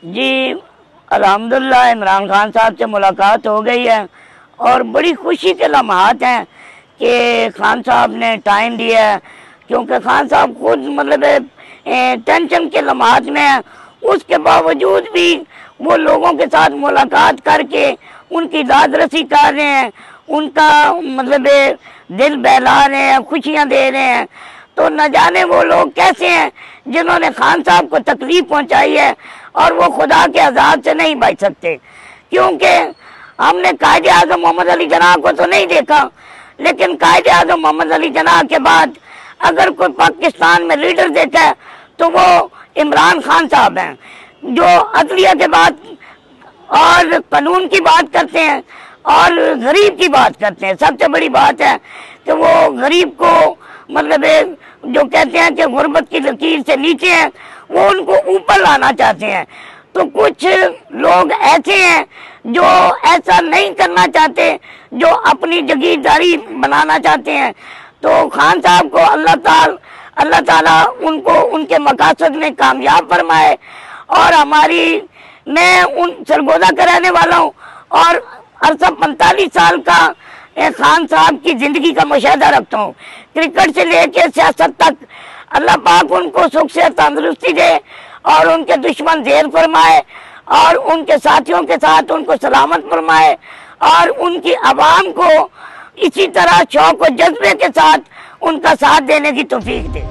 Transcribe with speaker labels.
Speaker 1: جی الحمدللہ عمران خان صاحب سے ملاقات ہو گئی ہے اور بڑی خوشی کے لمحات ہیں کہ خان صاحب نے ٹائم دیا ہے، کیونکہ خان صاحب خود مطلب ٹینشن کے لمحات میں ہیں، اس کے باوجود بھی وہ لوگوں کے ساتھ ملاقات کر کے ان کی داد رسی کر رہے ہیں، ان کا مطلب دل بہلا رہے ہیں، خوشیاں دے رہے ہیں۔ تو نہ جانے وہ لوگ کیسے ہیں جنہوں نے خان صاحب کو تکلیف پہنچائی ہے اور وہ خدا کے عذاب سے نہیں بچ سکتے، کیونکہ ہم نے قائد اعظم محمد علی جناح کو تو نہیں دیکھا، لیکن قائد اعظم محمد علی جناح کے بعد اگر کوئی پاکستان میں لیڈر دیکھا ہے تو وہ عمران خان صاحب ہیں، جو عدلیہ کے بعد اور قانون کی بات کرتے ہیں اور غریب کی بات کرتے ہیں۔ سب سے بڑی بات ہے کہ وہ غریب کو مطلب جو کہتے ہیں کہ غربت کی لکیر سے نیچے ہیں، وہ ان کو اوپر لانا چاہتے ہیں۔ تو کچھ لوگ ایسے ہیں جو ایسا نہیں کرنا چاہتے، جو اپنی جگیرداری بنانا چاہتے ہیں۔ تو خان صاحب کو اللہ تعالیٰ ان کو ان کے مقاصد میں کامیاب فرمائے، اور میں ان سرگودا کا رہنے والا ہوں اور عرصہ 45 سال کا خان صاحب کی زندگی کا مشاہدہ رکھتا ہوں، کرکٹ سے لے کے سیاست تک۔ اللہ پاک ان کو سکھ سے تندرستی دے اور ان کے دشمن زیر فرمائے اور ان کے ساتھیوں کے ساتھ ان کو سلامت فرمائے، اور ان کی عوام کو اسی طرح شوق و جذبے کے ساتھ ان کا ساتھ دینے کی توفیق دے۔